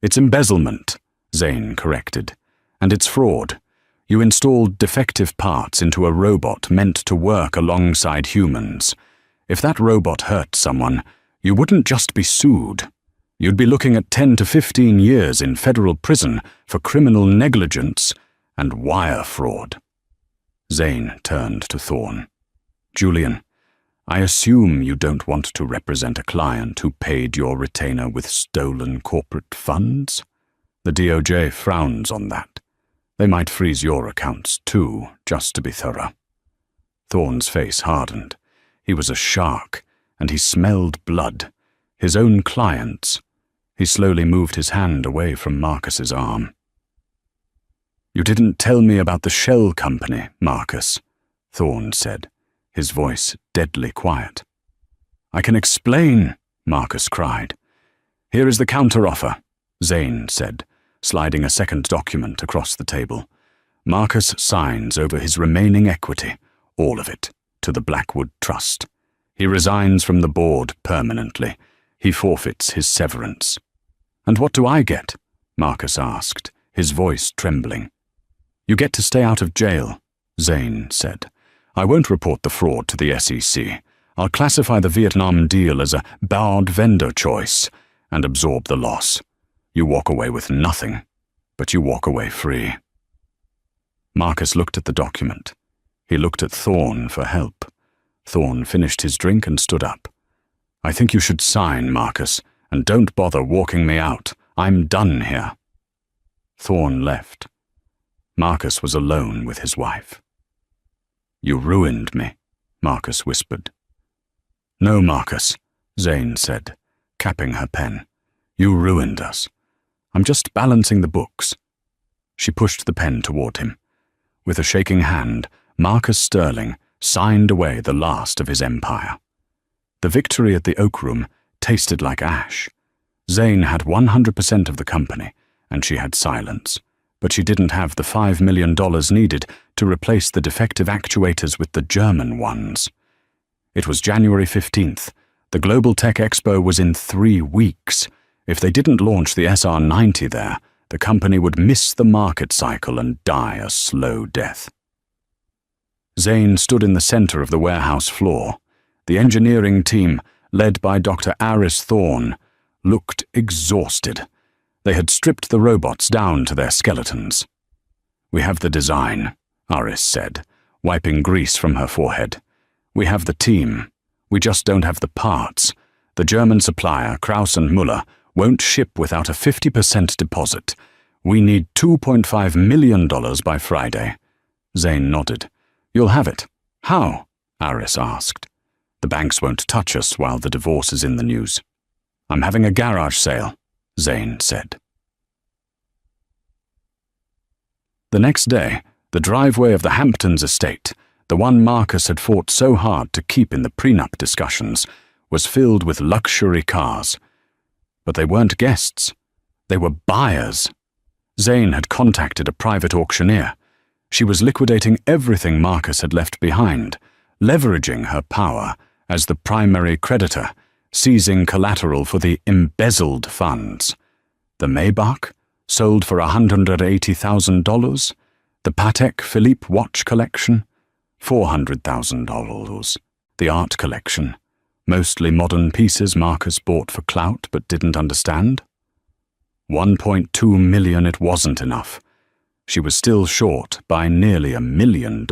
Speaker 1: It's embezzlement, Zane corrected. And it's fraud. You installed defective parts into a robot meant to work alongside humans. If that robot hurt someone, you wouldn't just be sued. You'd be looking at 10 to 15 years in federal prison for criminal negligence and wire fraud. Zane turned to Thorne. Julian, I assume you don't want to represent a client who paid your retainer with stolen corporate funds? The DOJ frowns on that. They might freeze your accounts too, just to be thorough. Thorne's face hardened. He was a shark, and he smelled blood. His own clients. He slowly moved his hand away from Marcus's arm. You didn't tell me about the shell company, Marcus, Thorne said, his voice deadly quiet. I can explain, Marcus cried. Here is the counteroffer, Zane said, sliding a second document across the table. Marcus signs over his remaining equity, all of it, to the Blackwood Trust. He resigns from the board permanently. He forfeits his severance. And what do I get? Marcus asked, his voice trembling. You get to stay out of jail, Zane said. I won't report the fraud to the SEC. I'll classify the Vietnam deal as a barred vendor choice and absorb the loss. You walk away with nothing, but you walk away free. Marcus looked at the document. He looked at Thorne for help. Thorne finished his drink and stood up. I think you should sign, Marcus, and don't bother walking me out. I'm done here. Thorne left. Marcus was alone with his wife. You ruined me, Marcus whispered. No, Marcus, Zane said, capping her pen. You ruined us. I'm just balancing the books. She pushed the pen toward him. With a shaking hand, Marcus Sterling signed away the last of his empire. The victory at the Oak Room tasted like ash. Zane had 100% of the company, and she had silence, but she didn't have the $5 million needed to replace the defective actuators with the German ones. It was January 15th. The Global Tech Expo was in 3 weeks. If they didn't launch the SR-90 there, the company would miss the market cycle and die a slow death. Zane stood in the center of the warehouse floor. The engineering team, led by Dr. Aris Thorne, looked exhausted. They had stripped the robots down to their skeletons. We have the design, Aris said, wiping grease from her forehead. We have the team. We just don't have the parts. The German supplier, Kraus and Müller, won't ship without a 50% deposit. We need $2.5 million by Friday. Zane nodded. You'll have it. How? Aris asked. The banks won't touch us while the divorce is in the news. I'm having a garage sale, Zane said. The next day, the driveway of the Hamptons estate, the one Marcus had fought so hard to keep in the prenup discussions, was filled with luxury cars. But they weren't guests. They were buyers. Zane had contacted a private auctioneer. She was liquidating everything Marcus had left behind, leveraging her power as the primary creditor, seizing collateral for the embezzled funds. The Maybach, sold for $180,000. The Patek Philippe watch collection, $400,000. The art collection, mostly modern pieces Marcus bought for clout but didn't understand. $1.2 million, it wasn't enough. She was still short by nearly $1 million.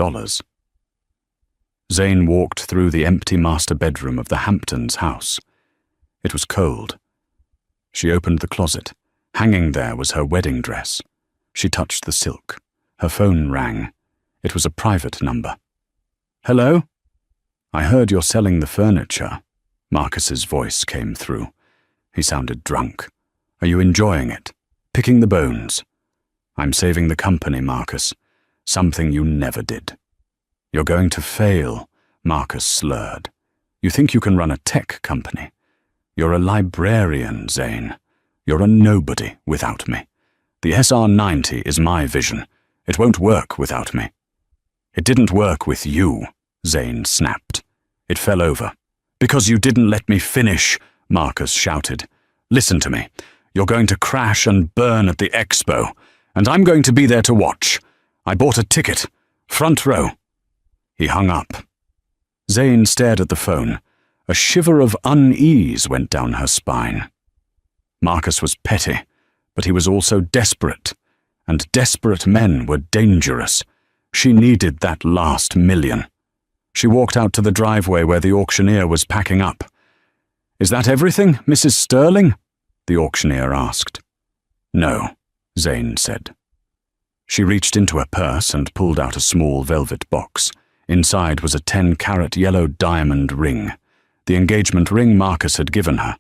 Speaker 1: Zane walked through the empty master bedroom of the Hamptons' house. It was cold. She opened the closet. Hanging there was her wedding dress. She touched the silk. Her phone rang. It was a private number. Hello? I heard you're selling the furniture. Marcus's voice came through. He sounded drunk. Are you enjoying it? Picking the bones? I'm saving the company, Marcus. Something you never did. You're going to fail, Marcus slurred. You think you can run a tech company? You're a librarian, Zane. You're a nobody without me. The SR-90 is my vision. It won't work without me. It didn't work with you, Zane snapped. It fell over. Because you didn't let me finish, Marcus shouted. Listen to me. You're going to crash and burn at the expo, and I'm going to be there to watch. I bought a ticket. Front row. He hung up. Zane stared at the phone. A shiver of unease went down her spine. Marcus was petty, but he was also desperate, and desperate men were dangerous. She needed that last $1 million. She walked out to the driveway where the auctioneer was packing up. "Is that everything, Mrs. Sterling?" the auctioneer asked. "No," Zane said. She reached into her purse and pulled out a small velvet box. Inside was a 10-carat yellow diamond ring, the engagement ring Marcus had given her,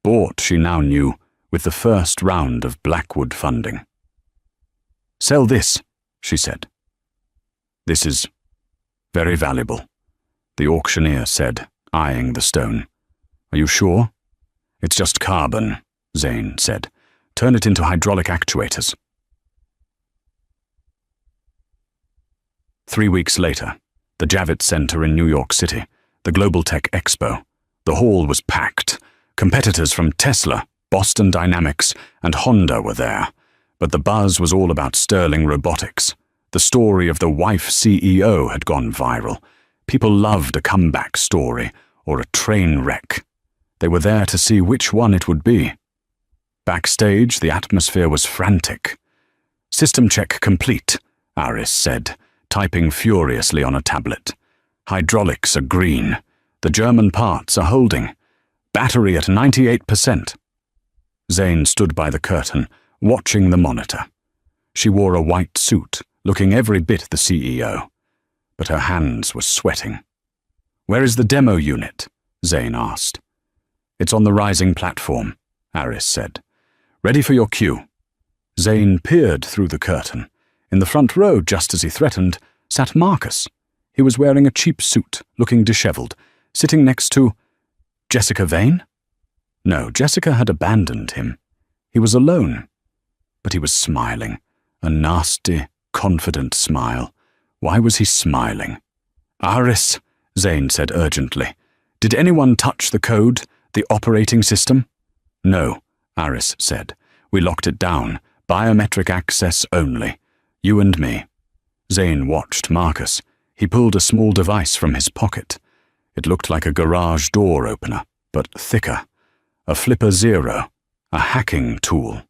Speaker 1: bought, she now knew, with the first round of Blackwood funding. "Sell this," she said. "This is very valuable," the auctioneer said, eyeing the stone. "Are you sure?" "It's just carbon," Zane said. "Turn it into hydraulic actuators." 3 weeks later, the Javits Center in New York City, the Global Tech Expo. The hall was packed. Competitors from Tesla, Boston Dynamics, and Honda were there. But the buzz was all about Sterling Robotics. The story of the wife CEO had gone viral. People loved a comeback story or a train wreck. They were there to see which one it would be. Backstage, the atmosphere was frantic. "System check complete," Aris said, typing furiously on a tablet. "Hydraulics are green. The German parts are holding. Battery at 98%. Zane stood by the curtain, watching the monitor. She wore a white suit, looking every bit the CEO. But her hands were sweating. "Where is the demo unit?" Zane asked. "It's on the rising platform," Aris said. "Ready for your cue." Zane peered through the curtain. In the front row, just as he threatened, sat Marcus. He was wearing a cheap suit, looking disheveled, sitting next to Jessica Vane? No, Jessica had abandoned him. He was alone. But he was smiling, a nasty, confident smile. Why was he smiling? "Aris," Zane said urgently. "Did anyone touch the code, the operating system?" "No," Aris said. "We locked it down. Biometric access only. You and me." Zane watched Marcus. He pulled a small device from his pocket. It looked like a garage door opener, but thicker. A Flipper Zero, a hacking tool.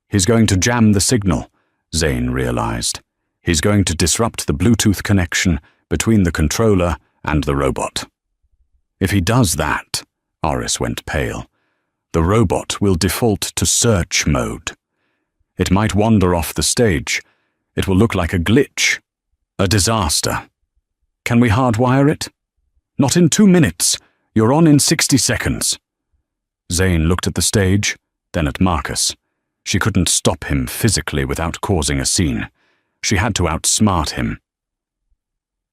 Speaker 1: "He's going to jam the signal," Zane realized. "He's going to disrupt the Bluetooth connection between the controller and the robot. If he does that," Aris went pale, "the robot will default to search mode. It might wander off the stage. It will look like a glitch. A disaster. Can we hardwire it?" "Not in 2 minutes. You're on in 60 seconds. Zane looked at the stage, then at Marcus. She couldn't stop him physically without causing a scene. She had to outsmart him.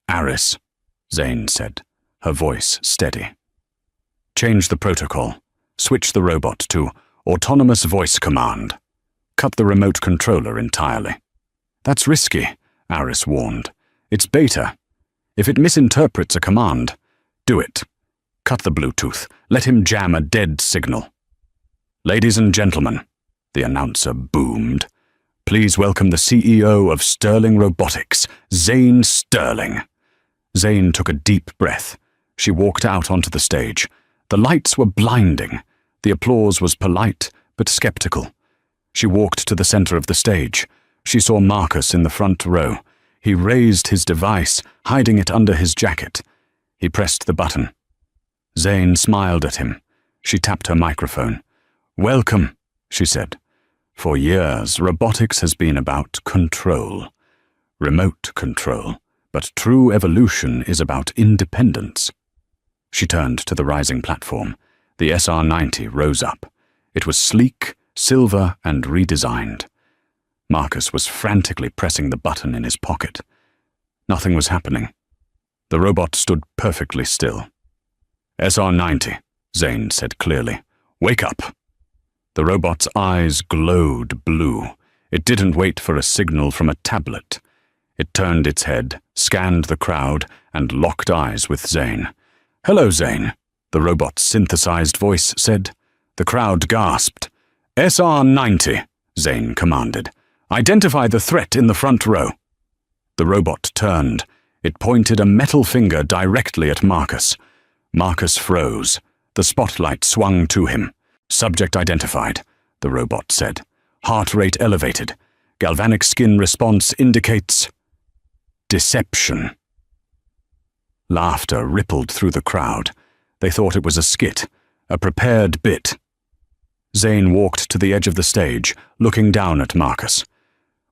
Speaker 1: "Aris," Zane said, her voice steady. "Change the protocol. Switch the robot to autonomous voice command. Cut the remote controller entirely." "That's risky," Aris warned. "It's beta. If it misinterprets a command, do it. Cut the Bluetooth. Let him jam a dead signal." "Ladies and gentlemen," the announcer boomed, "please welcome the CEO of Sterling Robotics, Zane Sterling." Zane took a deep breath. She walked out onto the stage. The lights were blinding. The applause was polite, but skeptical. She walked to the center of the stage. She saw Marcus in the front row. He raised his device, hiding it under his jacket. He pressed the button. Zane smiled at him. She tapped her microphone. "Welcome," she said. "For years, robotics has been about control. Remote control. But true evolution is about independence." She turned to the rising platform. The SR-90 rose up. It was sleek, silver, and redesigned. Marcus was frantically pressing the button in his pocket. Nothing was happening. The robot stood perfectly still. "SR-90, Zane said clearly. "Wake up." The robot's eyes glowed blue. It didn't wait for a signal from a tablet. It turned its head, scanned the crowd, and locked eyes with Zane. "Hello, Zane," the robot's synthesized voice said. The crowd gasped. "SR-90, Zane commanded. "Identify the threat in the front row." The robot turned. It pointed a metal finger directly at Marcus. Marcus froze. The spotlight swung to him. "Subject identified," the robot said. "Heart rate elevated. Galvanic skin response indicates deception." Laughter rippled through the crowd. They thought it was a skit, a prepared bit. Zane walked to the edge of the stage, looking down at Marcus.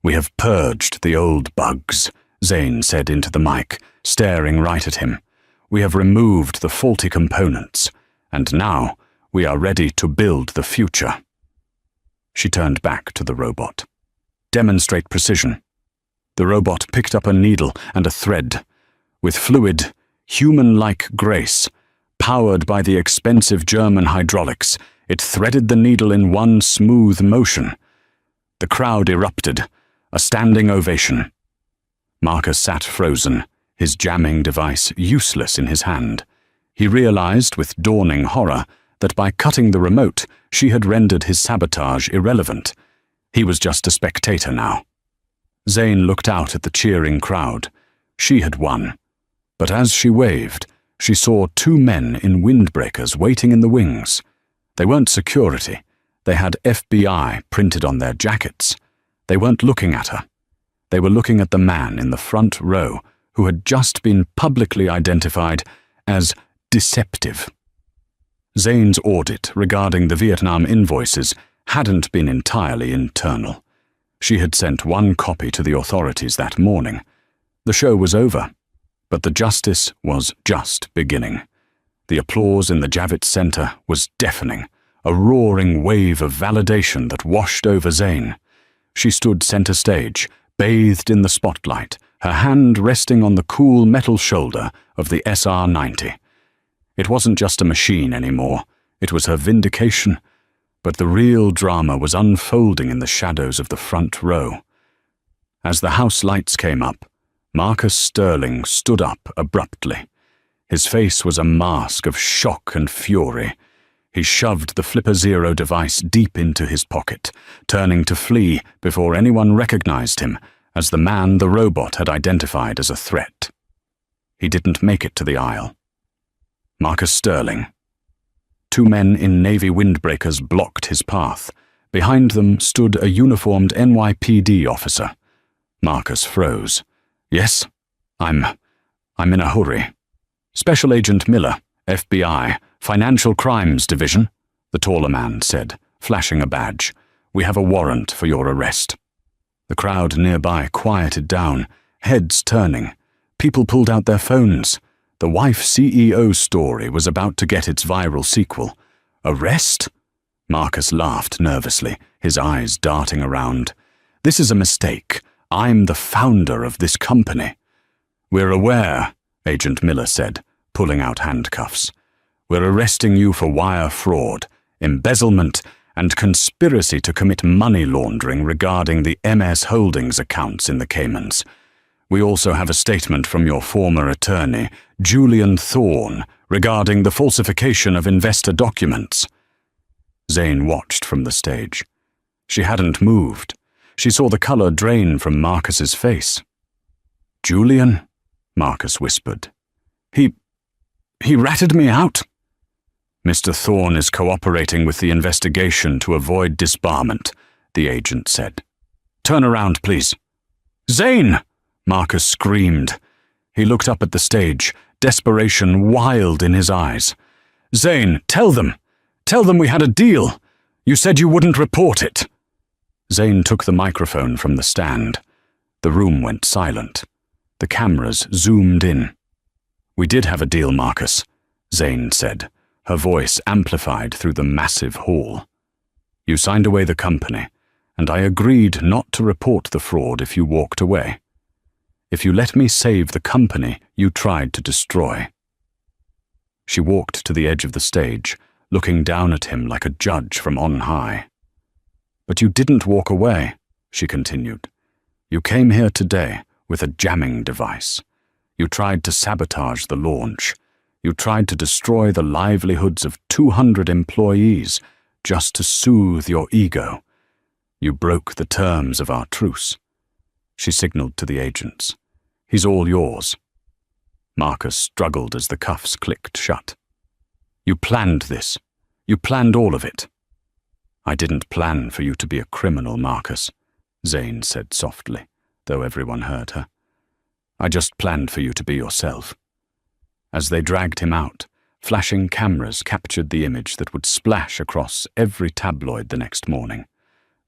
Speaker 1: "We have purged the old bugs," Zane said into the mic, staring right at him. "We have removed the faulty components, and now we are ready to build the future." She turned back to the robot. "Demonstrate precision." The robot picked up a needle and a thread. With fluid, human-like grace, powered by the expensive German hydraulics, it threaded the needle in one smooth motion. The crowd erupted, a standing ovation. Marcus sat frozen, his jamming device useless in his hand. He realized with dawning horror that by cutting the remote, she had rendered his sabotage irrelevant. He was just a spectator now. Zane looked out at the cheering crowd. She had won. But as she waved, she saw two men in windbreakers waiting in the wings. They weren't security. They had FBI printed on their jackets. They weren't looking at her. They were looking at the man in the front row who had just been publicly identified as deceptive. Zane's audit regarding the Vietnam invoices hadn't been entirely internal. She had sent one copy to the authorities that morning. The show was over, but the justice was just beginning. The applause in the Javits Center was deafening, a roaring wave of validation that washed over Zane. She stood center stage, bathed in the spotlight, her hand resting on the cool metal shoulder of the SR-90. It wasn't just a machine anymore, it was her vindication, but the real drama was unfolding in the shadows of the front row. As the house lights came up, Marcus Sterling stood up abruptly. His face was a mask of shock and fury. He shoved the Flipper Zero device deep into his pocket, turning to flee before anyone recognized him as the man the robot had identified as a threat. He didn't make it to the aisle. Marcus Sterling. Two men in Navy windbreakers blocked his path. Behind them stood a uniformed NYPD officer. Marcus froze. "Yes, I'm in a hurry." "Special Agent Miller, FBI, Financial Crimes Division," the taller man said, flashing a badge. "We have a warrant for your arrest." The crowd nearby quieted down, heads turning. People pulled out their phones. The wife CEO story was about to get its viral sequel. "Arrest?" Marcus laughed nervously, his eyes darting around. "This is a mistake. I'm the founder of this company." "We're aware," Agent Miller said, pulling out handcuffs. "We're arresting you for wire fraud, embezzlement, and conspiracy to commit money laundering regarding the MS Holdings accounts in the Caymans. We also have a statement from your former attorney, Julian Thorne, regarding the falsification of investor documents." Zane watched from the stage. She hadn't moved. She saw the color drain from Marcus's face. "Julian?" Marcus whispered. He ratted me out." "Mr. Thorne is cooperating with the investigation to avoid disbarment," the agent said. "Turn around, please." "Zane!" Marcus screamed. He looked up at the stage, desperation wild in his eyes. "Zane, tell them! Tell them we had a deal! You said you wouldn't report it!" Zane took the microphone from the stand. The room went silent. The cameras zoomed in. "We did have a deal, Marcus," Zane said, her voice amplified through the massive hall. "You signed away the company, and I agreed not to report the fraud if you walked away. If you let me save the company you tried to destroy." She walked to the edge of the stage, looking down at him like a judge from on high. "But you didn't walk away," she continued. "You came here today with a jamming device. You tried to sabotage the launch. You tried to destroy the livelihoods of 200 employees just to soothe your ego. You broke the terms of our truce." She signaled to the agents. "He's all yours." Marcus struggled as the cuffs clicked shut. "You planned this. You planned all of it." "I didn't plan for you to be a criminal, Marcus," Zane said softly, though everyone heard her. "I just planned for you to be yourself. As they dragged him out, flashing cameras captured the image that would splash across every tabloid the next morning.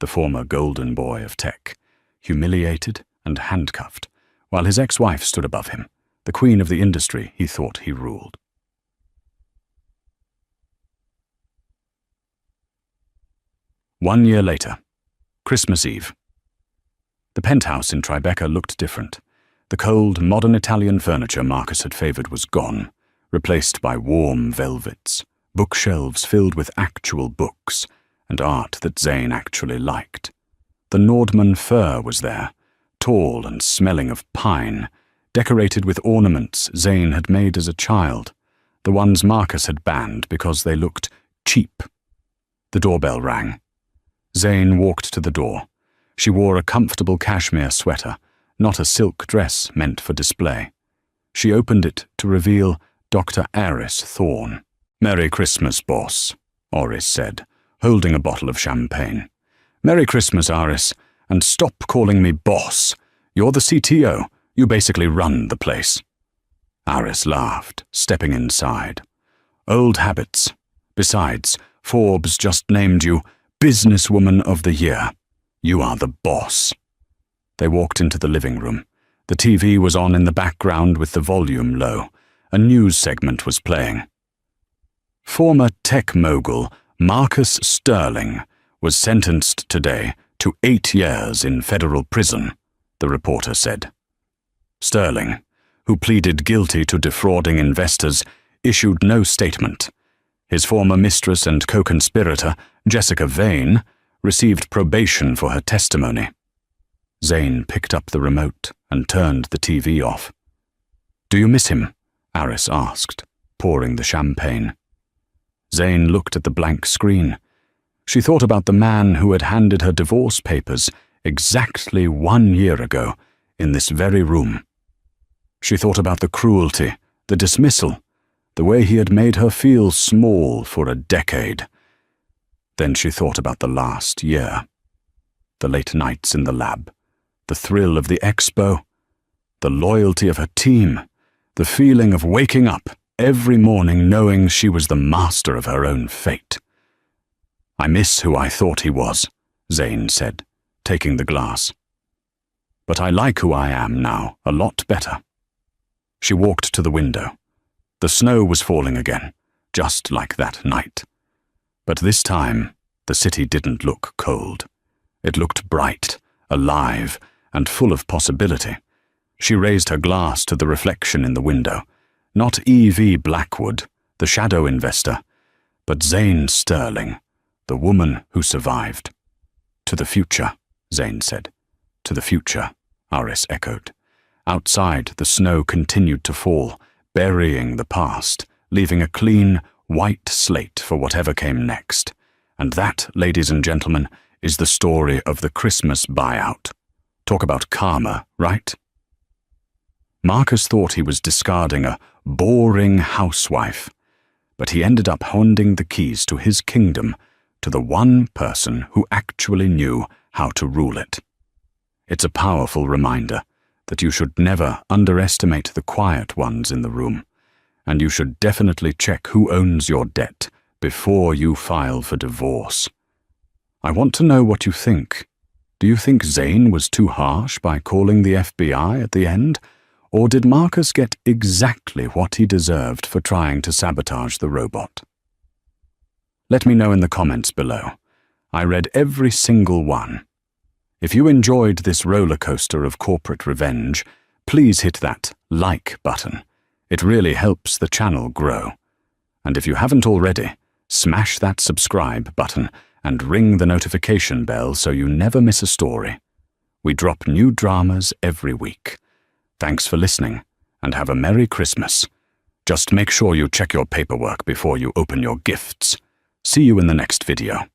Speaker 1: The former golden boy of tech, humiliated and handcuffed, while his ex-wife stood above him, the queen of the industry he thought he ruled. One year later, Christmas Eve. The penthouse in Tribeca looked different. The cold, modern Italian furniture Marcus had favoured was gone, replaced by warm velvets, bookshelves filled with actual books, and art that Zane actually liked. The Nordmann fir was there, tall and smelling of pine, decorated with ornaments Zane had made as a child, the ones Marcus had banned because they looked cheap. The doorbell rang. Zane walked to the door. She wore a comfortable cashmere sweater, not a silk dress meant for display. She opened it to reveal Dr. Aris Thorne. "Merry Christmas, boss," Oris said, holding a bottle of champagne. "Merry Christmas, Aris, and stop calling me boss. You're the CTO. You basically run the place." Aris laughed, stepping inside. "Old habits. Besides, Forbes just named you Businesswoman of the Year. You are the boss." They walked into the living room. The TV was on in the background with the volume low. A news segment was playing. Former tech mogul Marcus Sterling was sentenced today to 8 years in federal prison, the reporter said. Sterling, who pleaded guilty to defrauding investors, issued no statement. His former mistress and co-conspirator, Jessica Vane, received probation for her testimony. Zane picked up the remote and turned the TV off. "Do you miss him?" Aris asked, pouring the champagne. Zane looked at the blank screen. She thought about the man who had handed her divorce papers exactly 1 year ago in this very room. She thought about the cruelty, the dismissal, the way he had made her feel small for a decade. Then she thought about the last year. The late nights in the lab, the thrill of the expo, the loyalty of her team, the feeling of waking up every morning knowing she was the master of her own fate. "I miss who I thought he was," Zane said, taking the glass. "But I like who I am now a lot better." She walked to the window. The snow was falling again, just like that night. But this time, the city didn't look cold. It looked bright, alive, and full of possibility. She raised her glass to the reflection in the window. Not E.V. Blackwood, the shadow investor, but Zane Sterling, the woman who survived. "To the future," Zane said. "To the future," Aris echoed. Outside, the snow continued to fall, burying the past, leaving a clean, white slate for whatever came next. And that, ladies and gentlemen, is the story of the Christmas buyout. Talk about karma, right? Marcus thought he was discarding a boring housewife, but he ended up handing the keys to his kingdom to the one person who actually knew how to rule it. It's a powerful reminder that you should never underestimate the quiet ones in the room, and you should definitely check who owns your debt before you file for divorce. I want to know what you think. Do you think Zane was too harsh by calling the FBI at the end? Or did Marcus get exactly what he deserved for trying to sabotage the robot? Let me know in the comments below. I read every single one. If you enjoyed this roller coaster of corporate revenge, please hit that like button. It really helps the channel grow. And if you haven't already, smash that subscribe button and ring the notification bell so you never miss a story. We drop new dramas every week. Thanks for listening, and have a Merry Christmas. Just make sure you check your paperwork before you open your gifts. See you in the next video.